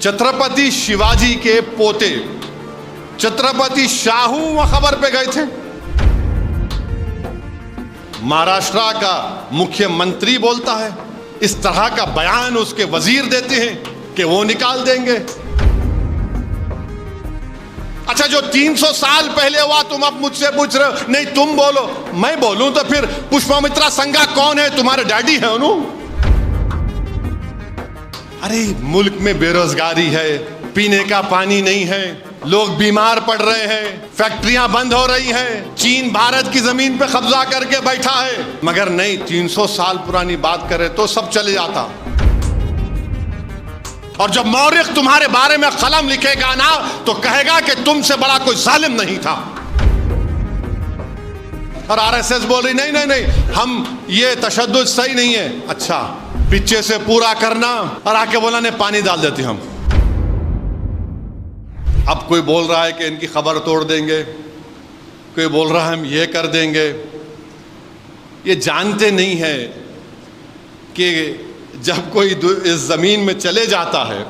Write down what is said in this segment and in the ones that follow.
छत्रपति शिवाजी के पोते छत्रपति शाहू वहां खबर पे गए थे। महाराष्ट्र का मुख्यमंत्री बोलता है, इस तरह का बयान उसके वजीर देते हैं कि वो निकाल देंगे। अच्छा, जो 300 साल पहले हुआ तुम अब मुझसे पूछ रहे हो, नहीं तुम बोलो मैं बोलूं तो फिर पुष्पमित्रा संघा कौन है? तुम्हारे डैडी है उन्होंने। अरे मुल्क में बेरोजगारी है, पीने का पानी नहीं है, लोग बीमार पड़ रहे हैं, फैक्ट्रियां बंद हो रही हैं, चीन भारत की जमीन पे कब्जा करके बैठा है। मगर नहीं, 300 साल पुरानी बात करे तो सब चले जाता। और जब मौर्य तुम्हारे बारे में कलम लिखेगा ना तो कहेगा कि तुमसे बड़ा कोई जालिम नहीं था। और आरएसएस बोल रही नहीं नहीं नहीं, हम ये तशद्दुद सही नहीं है। अच्छा, पीछे से पूरा करना और आके बोला ने पानी डाल देते हम। अब कोई बोल रहा है कि इनकी खबर तोड़ देंगे, कोई बोल रहा है हम ये कर देंगे। ये जानते नहीं है कि जब कोई इस जमीन में चले जाता है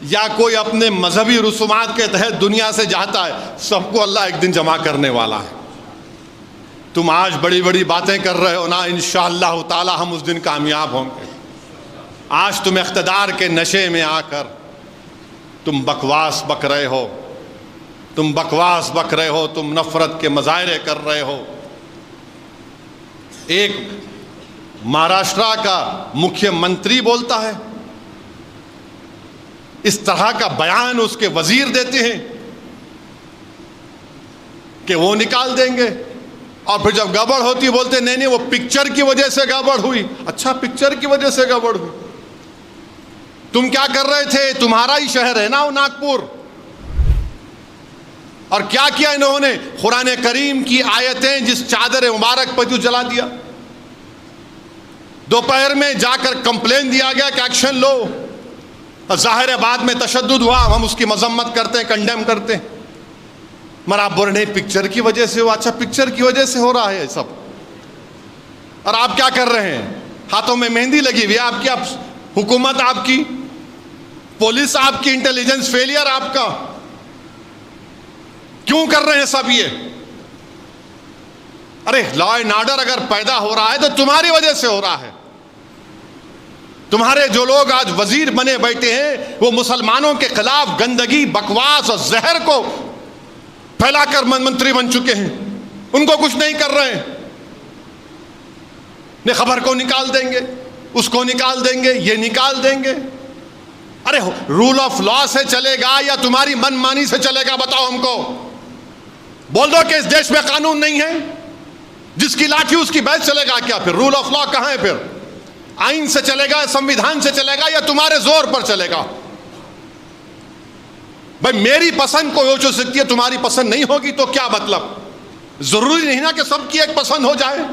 या कोई अपने मजहबी रसूमात के तहत दुनिया से जाता है, सबको अल्लाह एक दिन जमा करने वाला है। तुम आज बड़ी बड़ी बातें कर रहे हो ना, इंशाअल्लाह ताला हम उस दिन कामयाब होंगे। आज तुम इख्तिदार के नशे में आकर तुम बकवास बक रहे हो, तुम बकवास बक रहे हो, तुम नफरत के मजाहरे कर रहे हो। एक महाराष्ट्र का मुख्यमंत्री बोलता है, इस तरह का बयान उसके वजीर देते हैं कि वो निकाल देंगे। और फिर जब गड़बड़ होती बोलते नहीं नहीं वो पिक्चर की वजह से गड़बड़ हुई। अच्छा, पिक्चर की वजह से गड़बड़ हुई? तुम क्या कर रहे थे? तुम्हारा ही शहर है ना वो नागपुर। और क्या किया इन्होंने? कुरान करीम की आयतें जिस चादर मुबारक पर जला दिया। दोपहर में जाकर कंप्लेन दिया गया कि एक्शन लो। और जाहिर है बाद में तशद्दुद हुआ, हम उसकी मजम्मत करते हैं, कंडेम करते हैं। मगर आप बोल रहे नहीं पिक्चर की वजह से हुआ। अच्छा, पिक्चर की वजह से हो रहा है सब। और आप क्या कर रहे हैं? हाथों में मेहंदी लगी हुई है आपकी, आप हुकूमत आपकी, पुलिस आपकी, इंटेलिजेंस फेलियर आपका। क्यों कर रहे हैं सब ये? अरे लॉ एंड ऑर्डर अगर पैदा हो रहा है तो तुम्हारी वजह से हो रहा है। तुम्हारे जो लोग आज वजीर बने बैठे हैं वो मुसलमानों के खिलाफ गंदगी, बकवास और जहर को फैलाकर मंत्री बन चुके हैं। उनको कुछ नहीं कर रहे हैं। ने खबर को निकाल देंगे, उसको निकाल देंगे, ये निकाल देंगे। अरे रूल ऑफ लॉ से चलेगा या तुम्हारी मनमानी से चलेगा? बताओ हमको। बोल दो कि इस देश में कानून नहीं है, जिसकी लाठी उसकी बैच चलेगा क्या? फिर रूल ऑफ लॉ कहां है? फिर आइन से चलेगा, संविधान से चलेगा या तुम्हारे जोर पर चलेगा? भाई मेरी पसंद कोई हो सकती है, तुम्हारी पसंद नहीं होगी तो क्या मतलब? जरूरी नहीं ना कि सबकी एक पसंद हो जाए।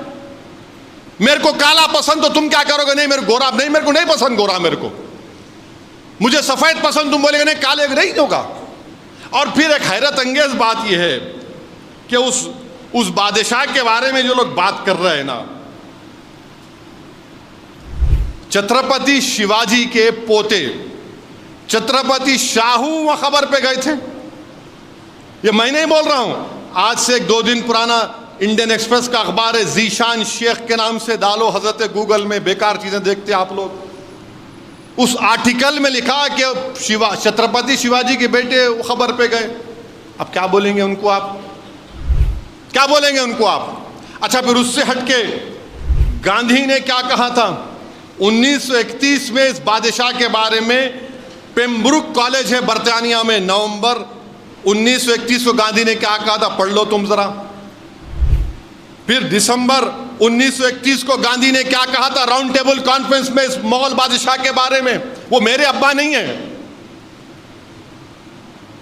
मेरे को काला पसंद तो तुम क्या करोगे? नहीं मेरे गोरा नहीं, मेरे को नहीं पसंद गोरा, मेरे को मुझे सफेद पसंद, तुम बोलेगे नहीं काले नहीं होगा। और फिर एक हैरत अंगेज बात यह है कि उस बादशाह के बारे में जो लोग बात कर रहे हैं ना, छत्रपति शिवाजी के पोते छत्रपति शाहू वहां खबर पे गए थे। ये मैं नहीं बोल रहा हूं, आज से 1-2 दिन पुराना इंडियन एक्सप्रेस का अखबार है, जीशान शेख के नाम से डालो हजरत गूगल में, बेकार चीजें देखते आप लोग। उस आर्टिकल में लिखा कि छत्रपति शिवाजी के बेटे खबर पे गए। अब क्या बोलेंगे उनको आप? क्या बोलेंगे उनको आप? अच्छा, फिर उससे हटके गांधी ने क्या कहा था? 1931 में इस बादशाह के बारे में, पेम्ब्रुक कॉलेज है बर्तानिया में, नवंबर 1931 को गांधी ने क्या कहा था? पढ़ लो तुम जरा। फिर दिसंबर 1931 को गांधी ने क्या कहा था राउंड टेबल कॉन्फ्रेंस में इस मुगल बादशाह के बारे में? वो मेरे अब्बा नहीं है,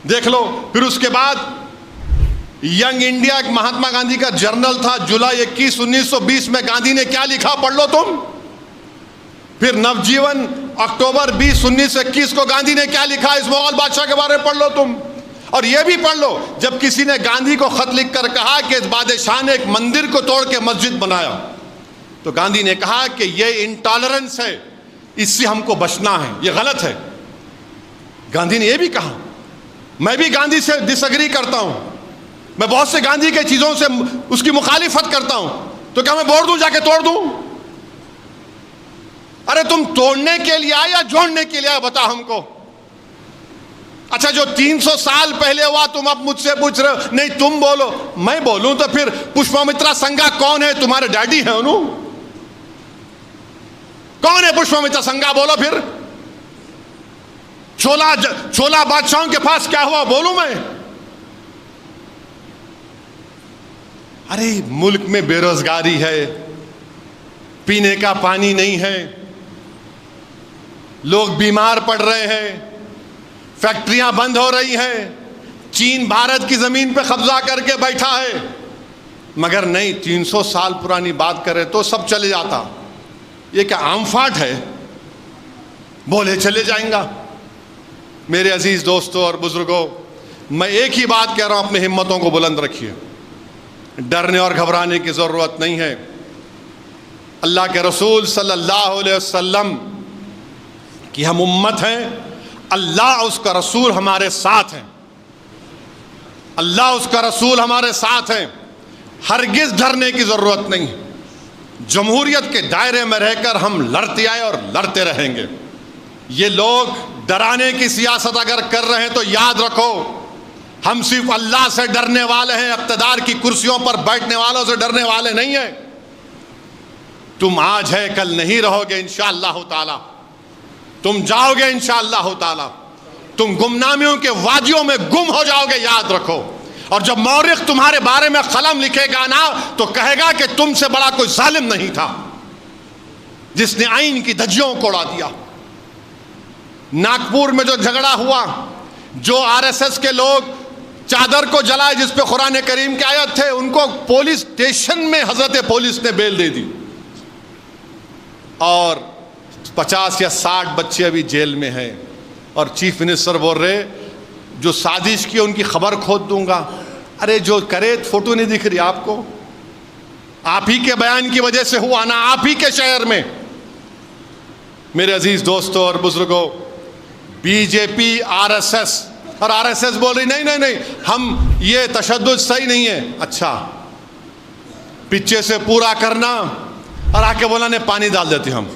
देख लो। फिर उसके बाद यंग इंडिया महात्मा गांधी का जर्नल था, जुलाई 21, 1920 में गांधी ने क्या लिखा? पढ़ लो तुम। फिर नवजीवन अक्टूबर 20, 1921 को गांधी ने क्या लिखा इस मुगल बादशाह के बारे में? पढ़ लो तुम। और यह भी पढ़ लो, जब किसी ने गांधी को खत लिखकर कहा कि इस बादशाह ने एक मंदिर को तोड़ के मस्जिद बनाया, तो गांधी ने कहा कि यह इंटॉलरेंस है, इससे हमको बचना है, यह गलत है। गांधी ने यह भी कहा, मैं भी गांधी से डिसएग्री करता हूं, मैं बहुत से गांधी के चीजों से उसकी मुखालिफत करता हूं, तो क्या मैं बोल दूं, जाके तोड़ दूं? अरे तुम तोड़ने के लिए आए या जोड़ने के लिए आए, बता हमको। अच्छा, जो 300 साल पहले हुआ तुम अब मुझसे पूछ रहे हो? नहीं तुम बोलो, मैं बोलूं तो फिर पुष्पमित्रा संगा कौन है? तुम्हारे डैडी हैं उन्हों? कौन है पुष्पमित्रा संगा? बोलो फिर। छोला बादशाहों के पास क्या हुआ, बोलूं मैं? अरे मुल्क में बेरोजगारी है, पीने का पानी नहीं है, लोग बीमार पड़ रहे हैं, फैक्ट्रियां बंद हो रही हैं, चीन भारत की जमीन पे कब्जा करके बैठा है। मगर नहीं, 300 साल पुरानी बात करें तो सब चले जाता। ये क्या आमफाट है? बोले चले जाएंगा। मेरे अजीज दोस्तों और बुजुर्गों, मैं एक ही बात कह रहा हूं, अपनी हिम्मतों को बुलंद रखिए, डरने और घबराने की जरूरत नहीं है। अल्लाह के रसूल सल्लल्लाहु अलैहि वसल्लम की हम उम्मत हैं, अल्लाह उसका रसूल हमारे साथ हैं, अल्लाह उसका रसूल हमारे साथ हैं, हरगिज डरने की जरूरत नहीं। जमहूरियत के दायरे में रहकर हम लड़ते आए और लड़ते रहेंगे। ये लोग डराने की सियासत अगर कर रहे हैं तो याद रखो, हम सिर्फ अल्लाह से डरने वाले हैं, इक़्तिदार की कुर्सियों पर बैठने वालों से डरने वाले नहीं हैं। तुम आज है कल नहीं रहोगे इंशाअल्लाह ताला, तुम जाओगे इंशाअल्लाह ताला, तुम गुमनामियों के वादियों में गुम हो जाओगे, याद रखो। और जब मौरिख तुम्हारे बारे में कलम लिखेगा ना, तो कहेगा कि तुमसे बड़ा कोई जालिम नहीं था जिसने आइन की धज्जियों को उड़ा दिया। नागपुर में जो झगड़ा हुआ, जो आरएसएस के लोग चादर को जलाए जिस पे कुरान करीम के आयत थे, उनको पुलिस स्टेशन में हजरत पुलिस ने बेल दे दी, और 50 या 60 बच्चे अभी जेल में हैं। और चीफ मिनिस्टर बोल रहे जो साजिश की उनकी खबर खोद दूंगा। अरे जो करे, फोटो नहीं दिख रही आपको? आप ही के बयान की वजह से हुआ ना, आप ही के शहर में। मेरे अजीज दोस्तों और बुजुर्गों, बीजेपी आरएसएस, और आरएसएस बोल रही नहीं नहीं नहीं, हम ये तशद्दुद सही नहीं है। अच्छा, पीछे से पूरा करना और आके बोला ने पानी डाल देते हम।